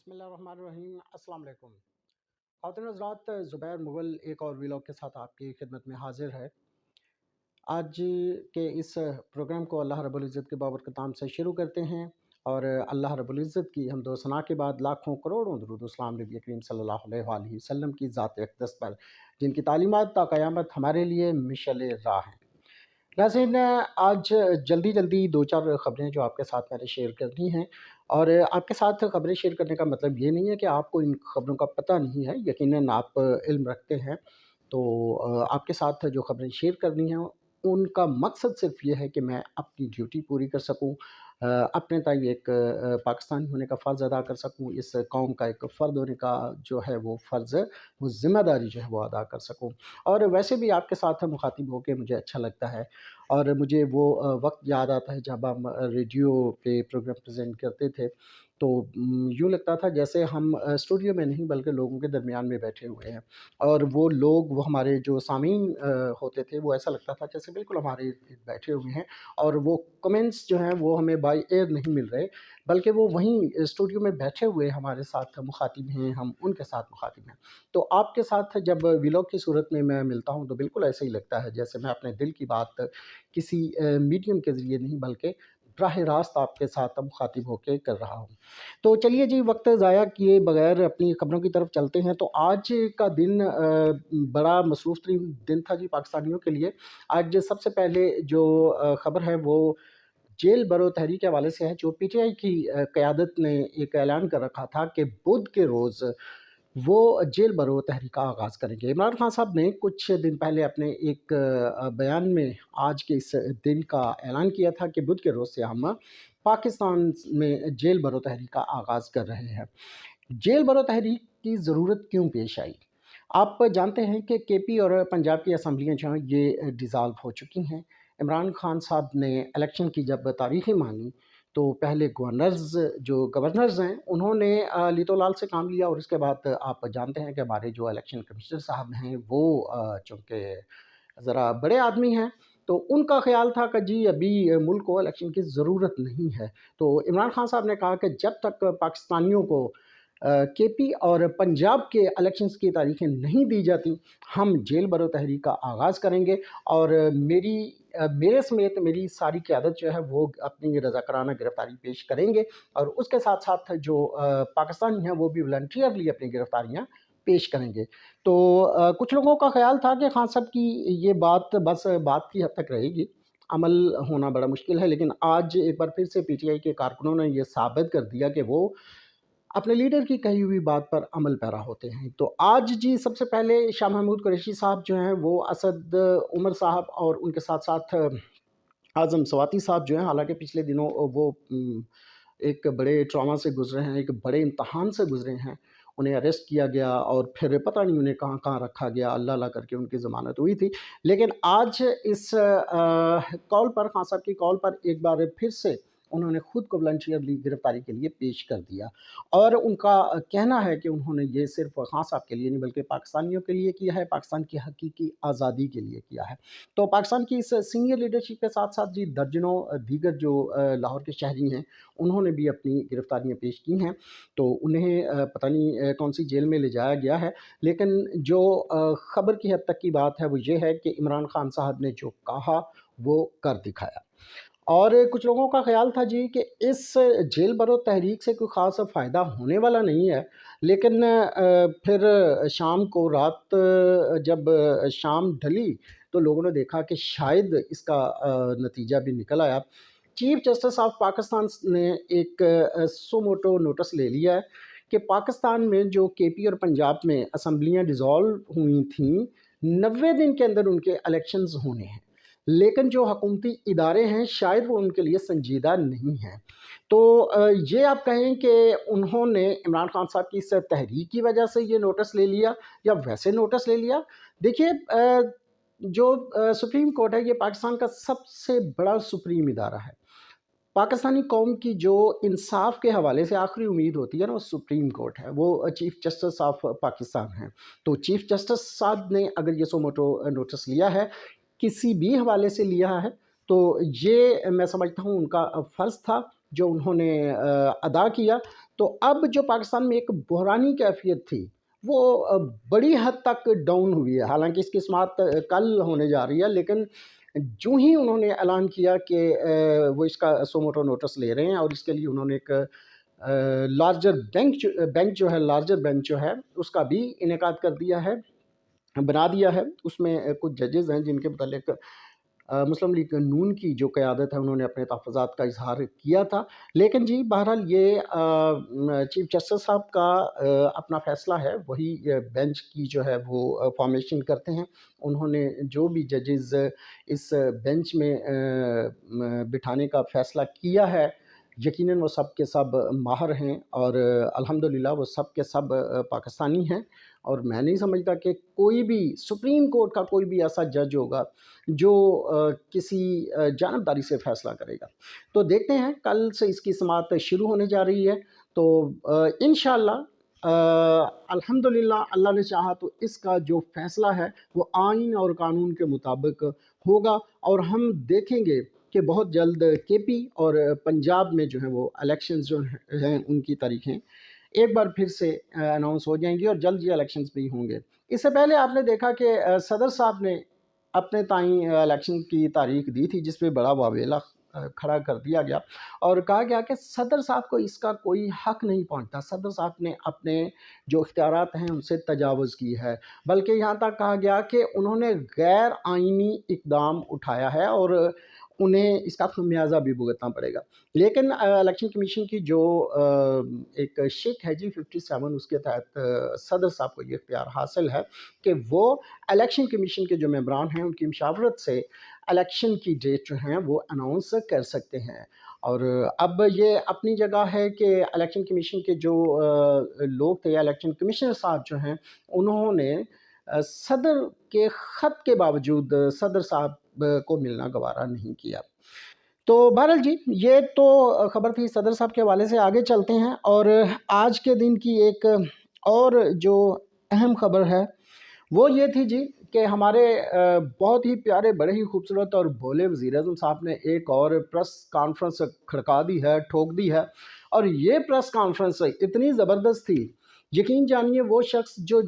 बिस्मिल्लाहिर्रहमानिर्रहीम। अस्सलाम वालेकुम। ख़ातिन हज़रात, ज़ुबैर मुग़ल एक और व्लॉग के साथ आपकी खिदमत में हाज़िर है। आज के इस प्रोग्राम को अल्लाह रब्बुल इज़्ज़त के बाबरकत नाम से शुरू करते हैं और अल्लाह रब्बुल इज़्ज़त की हम्द व सना के बाद लाखों करोड़ों दुरूद व सलाम नबी करीम सल्लल्लाहु अलैहि वसल्लम की ज़ात अक़दस पर, जिनकी तालीमात ता क़यामत हमारे लिए मिशल राह हैं। नाज़रीन, आज जल्दी जल्दी दो चार ख़बरें जो आपके साथ मैंने शेयर करनी हैं, और आपके साथ ख़बरें शेयर करने का मतलब ये नहीं है कि आपको इन ख़बरों का पता नहीं है। यकीनन आप इल्म रखते हैं, तो आपके साथ जो ख़बरें शेयर करनी हैं उनका मकसद सिर्फ़ ये है कि मैं अपनी ड्यूटी पूरी कर सकूँ, अपने ताई एक पाकिस्तानी होने का फ़र्ज़ अदा कर सकूँ, इस कौम का एक फ़र्द होने का जो है वो फ़र्ज़, वो ज़िम्मेदारी जो है वो अदा कर सकूँ। और वैसे भी आपके साथ मुख़ातिब होके मुझे अच्छा लगता है, और मुझे वो वक़्त याद आता है जब हम रेडियो पे प्रोग्राम प्रेज़ेंट करते थे, तो यूँ लगता था जैसे हम स्टूडियो में नहीं बल्कि लोगों के दरमियान में बैठे हुए हैं, और वो लोग, वो हमारे जो सामीन होते थे, वो ऐसा लगता था जैसे बिल्कुल हमारे इर्द-गिर्द बैठे हुए हैं, और वो कमेंट्स जो हैं वो हमें बाय एयर नहीं मिल रहे, बल्कि वो वहीं स्टूडियो में बैठे हुए हमारे साथ मुख़ातिब हैं, हम उनके साथ मुख़ातिब हैं। तो आपके साथ जब व्लॉग की सूरत में मैं मिलता हूँ तो बिल्कुल ऐसा ही लगता है जैसे मैं अपने दिल की बात किसी मीडियम के ज़रिए नहीं बल्कि बराह रास्त आपके साथ मुख़ातिब होके कर रहा हूँ। तो चलिए जी, वक़्त ज़ाया किए बगैर अपनी ख़बरों की तरफ चलते हैं। तो आज का दिन बड़ा मसरूफ़ तरीन दिन था जी पाकिस्तानियों के लिए। आज सबसे पहले जो ख़बर है वो जेल भरो तहरीक के हवाले से है, जो पीटीआई की क़यादत ने एक ऐलान कर रखा था कि बुध के रोज़ वो जेल भरो तहरीक का आगाज़ करेंगे। इमरान खान साहब ने कुछ दिन पहले अपने एक बयान में आज के इस दिन का ऐलान किया था कि बुध के रोज़ से हम पाकिस्तान में जेल भरो तहरीक का आगाज़ कर रहे हैं। जेल भरो तहरीक की ज़रूरत क्यों पेश आई? आप जानते हैं कि केपी और पंजाब की असम्बलियाँ जो हैं ये डिज़ाल्व हो चुकी हैं। इमरान खान साहब ने इलेक्शन की जब तारीखें मांगी, तो पहले गवर्नर्स हैं उन्होंने लीतोलाल से काम लिया, और उसके बाद आप जानते हैं कि हमारे जो इलेक्शन कमिश्नर साहब हैं वो चूँकि ज़रा बड़े आदमी हैं, तो उनका ख़्याल था कि जी अभी मुल्क को इलेक्शन की ज़रूरत नहीं है। तो इमरान खान साहब ने कहा कि जब तक पाकिस्तानियों को केपी और पंजाब के इलेक्शंस की तारीखें नहीं दी जाती, हम जेल भरो तहरीक का आगाज़ करेंगे, और मेरे समेत मेरी सारी क़यादत जो है वो अपनी रज़ाकाराना गिरफ़्तारी पेश करेंगे, और उसके साथ-साथ जो पाकिस्तानी हैं वो भी वॉलंटियरली अपनी गिरफ़्तारियाँ पेश करेंगे। तो कुछ लोगों का ख़्याल था कि खान साहब की ये बात बस बात की हद तक रहेगी, अमल होना बड़ा मुश्किल है, लेकिन आज एक बार फिर से पीटीआई के कारकुनों ने ये साबित कर दिया कि वो अपने लीडर की कही हुई बात पर अमल पैरा होते हैं। तो आज जी सबसे पहले शाह महमूद कुरैशी साहब जो हैं वो असद उमर साहब और उनके साथ-साथ आज़म स्वाति साहब जो हैं, हालाँकि पिछले दिनों वो एक बड़े ट्रॉमा से गुज़रे हैं, एक बड़े इम्तहान से गुज़रे हैं। उन्हें अरेस्ट किया गया और फिर पता नहीं उन्हें कहाँ-कहाँ रखा गया, अल्लाह-अल्लाह करके उनकी ज़मानत हुई थी। लेकिन आज इस कॉल पर, खान साहब की कॉल पर एक बार फिर से उन्होंने खुद को वॉलंटियरली गिरफ़्तारी के लिए पेश कर दिया, और उनका कहना है कि उन्होंने ये सिर्फ़ खान साहब के लिए नहीं बल्कि पाकिस्तानियों के लिए किया है, पाकिस्तान की हकीकी आज़ादी के लिए किया है। तो पाकिस्तान की इस सीनियर लीडरशिप के साथ-साथ जी दर्जनों दीगर जो लाहौर के शहरी हैं, उन्होंने भी अपनी गिरफ़्तारियाँ पेश की हैं। तो उन्हें पता नहीं कौन-सी जेल में ले जाया गया है, लेकिन जो ख़बर की हद तक की बात है वो ये है कि इमरान खान साहब ने जो कहा वो कर दिखाया। और कुछ लोगों का ख़्याल था जी कि इस जेल भरो तहरीक से कोई ख़ास फ़ायदा होने वाला नहीं है, लेकिन फिर शाम को रात जब शाम ढली तो लोगों ने देखा कि शायद इसका नतीजा भी निकल आया। चीफ़ जस्टिस ऑफ पाकिस्तान ने एक सो मोटो नोटिस ले लिया है कि पाकिस्तान में जो केपी और पंजाब में असम्बलियाँ डिज़ॉल्व हुई थीं, 90 दिन के अंदर उनके इलेक्शंस होने हैं। लेकिन जो हुकूमती इदारे हैं शायद वो उनके लिए संजीदा नहीं हैं। तो ये आप कहें कि उन्होंने इमरान खान साहब की इस तहरीक की वजह से ये नोटिस ले लिया या वैसे नोटिस ले लिया। देखिए, जो सुप्रीम कोर्ट है ये पाकिस्तान का सबसे बड़ा सुप्रीम इदारा है। पाकिस्तानी कौम की जो इंसाफ के हवाले से आखिरी उम्मीद होती है ना, वो सुप्रीम कोर्ट है, वो चीफ़ जस्टिस ऑफ पाकिस्तान है। तो चीफ़ जस्टिस साहब ने अगर ये सो मोटो नोटिस लिया है, किसी भी हवाले से लिया है, तो ये मैं समझता हूँ उनका फ़र्ज़ था जो उन्होंने अदा किया। تو اب جو پاکستان میں ایک بحرانی کیفیت تھی وہ بڑی حد تک ڈاؤن ہوئی ہے. حالانکہ اس کی سماعت کل ہونے جا رہی ہے، لیکن جو ہی انہوں نے اعلان کیا کہ وہ اس کا سوموٹو نوٹس لے رہے ہیں، اور اس کے لیے انہوں نے ایک لارجر بینچ جو ہے اس کا بھی انعقاد کر دیا ہے، بنا دیا ہے. اس میں کچھ ججز ہیں جن کے متعلق مسلم لیگ نون کی جو قیادت ہے انہوں نے اپنے تحفظات کا اظہار کیا تھا. لیکن جی بہرحال یہ چیف جسٹس صاحب کا اپنا فیصلہ ہے، وہی بینچ کی جو ہے وہ فارمیشن کرتے ہیں. انہوں نے جو بھی ججز اس بینچ میں بٹھانے کا فیصلہ کیا ہے، یقیناً وہ سب کے سب ماہر ہیں، اور الحمدللہ وہ سب کے سب پاکستانی ہیں. اور میں نہیں سمجھتا کہ کوئی بھی سپریم کورٹ کا کوئی بھی ایسا جج ہوگا جو کسی جانبداری سے فیصلہ کرے گا. تو دیکھتے ہیں، کل سے اس کی سماعت شروع ہونے جا رہی ہے. تو انشاءاللہ الحمدللہ اللہ نے چاہا تو اس کا جو فیصلہ ہے وہ آئین اور قانون کے مطابق ہوگا، اور ہم دیکھیں گے کہ بہت جلد کے پی اور پنجاب میں جو ہیں وہ الیکشنز جو ہیں ان کی تاریخیں ایک بار پھر سے اناؤنس ہو جائیں گی، اور جلد یہ الیکشنز بھی ہوں گے. اس سے پہلے آپ نے دیکھا کہ صدر صاحب نے اپنے تائیں الیکشن کی تاریخ دی تھی، جس پہ بڑا واویلا کھڑا کر دیا گیا اور کہا گیا کہ صدر صاحب کو اس کا کوئی حق نہیں پہنچتا. صدر صاحب نے اپنے جو اختیارات ہیں ان سے تجاوز کی ہے، بلکہ یہاں تک کہا گیا کہ انہوں نے غیر آئینی اقدام اٹھایا ہے اور انہیں اس کا خمیازہ بھی بھگتنا پڑے گا. لیکن الیکشن کمیشن کی جو ایک شک ہے جی 57، اس کے تحت صدر صاحب کو یہ اختیار حاصل ہے کہ وہ الیکشن کمیشن کے جو ممبران ہیں ان کی مشاورت سے الیکشن کی ڈیٹ جو ہیں وہ اناؤنس کر سکتے ہیں. اور اب یہ اپنی جگہ ہے کہ الیکشن کمیشن کے جو لوگ تھے، الیکشن کمشنر صاحب جو ہیں، انہوں نے صدر کے خط کے باوجود صدر صاحب کو ملنا گوارا نہیں کیا. تو بہرحال جی یہ تو خبر تھی صدر صاحب کے حوالے سے. آگے چلتے ہیں، اور آج کے دن کی ایک اور جو اہم خبر ہے وہ یہ تھی جی کہ ہمارے بہت ہی پیارے، بڑے ہی خوبصورت اور بھولے وزیر اعظم صاحب نے ایک اور پریس کانفرنس کھڑکا دی ہے، ٹھوک دی ہے. اور یہ پریس کانفرنس اتنی زبردست تھی، یقین جانیے وہ شخص جو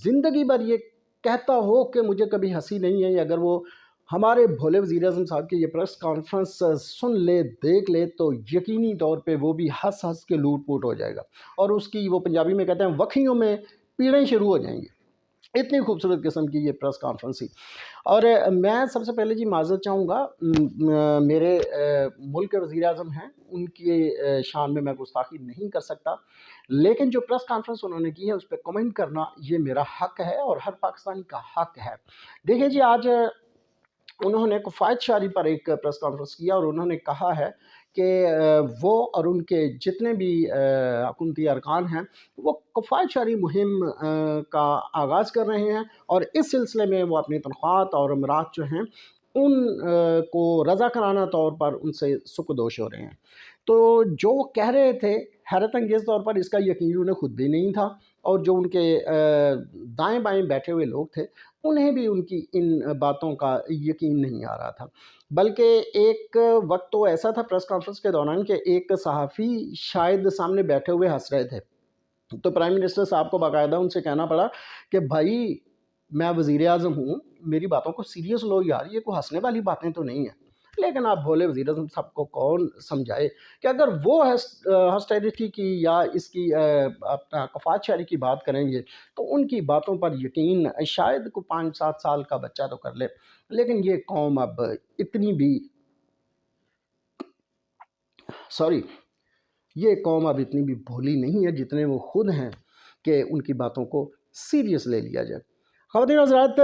زندگی بھر یہ کہتا ہو کہ مجھے کبھی ہنسی نہیں ہے، اگر وہ ہمارے بھولے وزیر اعظم صاحب کی یہ پریس کانفرنس سن لے، دیکھ لے، تو یقینی طور پہ وہ بھی ہنس ہنس کے لوٹ پوٹ ہو جائے گا، اور اس کی وہ پنجابی میں کہتے ہیں وکھیوں میں پیڑیں شروع ہو جائیں گی. اتنی خوبصورت قسم کی یہ پریس کانفرنس تھی. اور میں سب سے پہلے جی معذرت چاہوں گا، میرے ملک کے وزیر اعظم ہیں، ان کی شان میں گستاخی نہیں کر سکتا، لیکن جو پریس کانفرنس انہوں نے کی ہے اس پہ کمنٹ کرنا یہ میرا حق ہے اور ہر پاکستانی کا حق ہے. دیکھیں جی آج انہوں نے کفایت شعاری پر ایک پریس کانفرنس کیا، اور انہوں نے کہا ہے کہ وہ اور ان کے جتنے بھی حکومتی ارکان ہیں وہ کفایت شعاری مہم کا آغاز کر رہے ہیں، اور اس سلسلے میں وہ اپنی تنخواہات اور امرات جو ہیں ان کو رضاکارانہ طور پر ان سے سکدوش ہو رہے ہیں. تو جو وہ کہہ رہے تھے حیرت انگیز طور پر اس کا یقین انہیں خود بھی نہیں تھا، اور جو ان کے دائیں بائیں بیٹھے ہوئے لوگ تھے انہیں بھی ان کی ان باتوں کا یقین نہیں آ رہا تھا. بلکہ ایک وقت تو ایسا تھا پریس کانفرنس کے دوران کہ ایک صحافی شاید سامنے بیٹھے ہوئے ہنس رہے تھے، تو پرائم منسٹر صاحب کو باقاعدہ ان سے کہنا پڑا کہ بھائی میں وزیر اعظم ہوں، میری باتوں کو سیریس لو یار، یہ کوئی ہنسنے والی باتیں تو نہیں ہیں. لیکن آپ بھولے وزیر اعظم صاحب کو کون سمجھائے کہ اگر وہ ہاسٹیلٹی کی یا اس کی اپنا کفایت شعاری کی بات کریں گے تو ان کی باتوں پر یقین شاید کوئی 5-7 سال کا بچہ تو کر لے. لیکن یہ قوم اب اتنی بھی بھولی نہیں ہے جتنے وہ خود ہیں کہ ان کی باتوں کو سیریس لے لیا جائے. خواتین حضرات،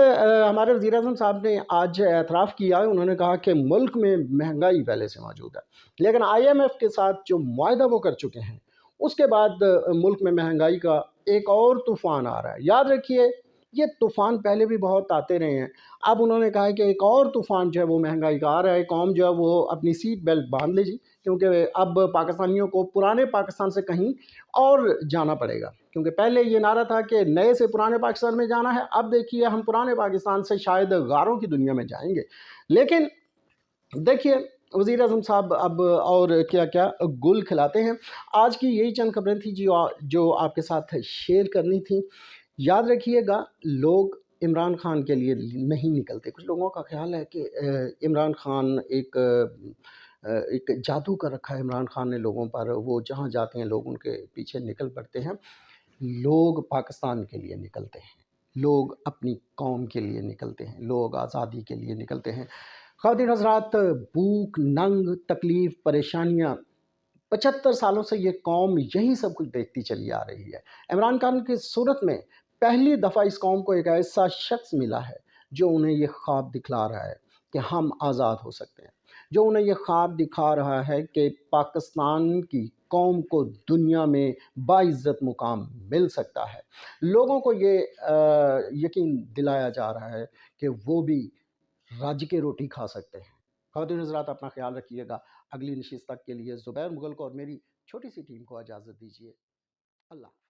ہمارے وزیر اعظم صاحب نے آج اعتراف کیا، انہوں نے کہا کہ ملک میں مہنگائی پہلے سے موجود ہے، لیکن آئی ایم ایف کے ساتھ جو معاہدہ وہ کر چکے ہیں اس کے بعد ملک میں مہنگائی کا ایک اور طوفان آ رہا ہے. یاد رکھیے یہ طوفان پہلے بھی بہت آتے رہے ہیں، اب انہوں نے کہا کہ ایک اور طوفان جو ہے وہ مہنگائی کا آ رہا ہے. قوم جو ہے وہ اپنی سیٹ بیلٹ باندھ لے جی، کیونکہ اب پاکستانیوں کو پرانے پاکستان سے کہیں اور جانا پڑے گا. کیونکہ پہلے یہ نعرہ تھا کہ نئے سے پرانے پاکستان میں جانا ہے، اب دیکھیے ہم پرانے پاکستان سے شاید غاروں کی دنیا میں جائیں گے. لیکن دیکھیے वज़ीर आज़म साहब अब और क्या-क्या गुल खिलाते हैं। आज की यही चंद खबरें थी जो आपके साथ शेयर करनी थी। याद रखिएगा, लोग इमरान खान के लिए नहीं निकलते। कुछ लोगों का ख़्याल है कि इमरान खान एक जादू कर रखा है इमरान खान ने लोगों पर, वो जहाँ जाते हैं लोग उनके पीछे निकल पड़ते हैं। लोग पाकिस्तान के लिए निकलते हैं, लोग अपनी कौम के लिए निकलते हैं, लोग आज़ादी के लिए निकलते हैं। ख़वातीन हज़रात, भूख, नंग, तकलीफ़, परेशानियाँ, 75 सालों से ये कौम यही सब कुछ देखती चली आ रही है। इमरान खान की सूरत में पहली दफ़ा इस कौम को एक ऐसा शख्स मिला है जो उन्हें ये ख्वाब दिखला रहा है कि हम आज़ाद हो सकते हैं, जो उन्हें ये ख्वाब दिखा रहा है कि पाकिस्तान की कौम को दुनिया में बाइज़्ज़त मुकाम मिल सकता है। लोगों को ये यकीन दिलाया जा रहा है कि वो भी रज के रोटी खा सकते हैं। ख़वातीन हज़रात, अपना ख़्याल रखिएगा। अगली नशिस्त तक के लिए ज़ुबैर मुग़ल को और मेरी छोटी सी टीम को इजाज़त दीजिए। अल्लाह।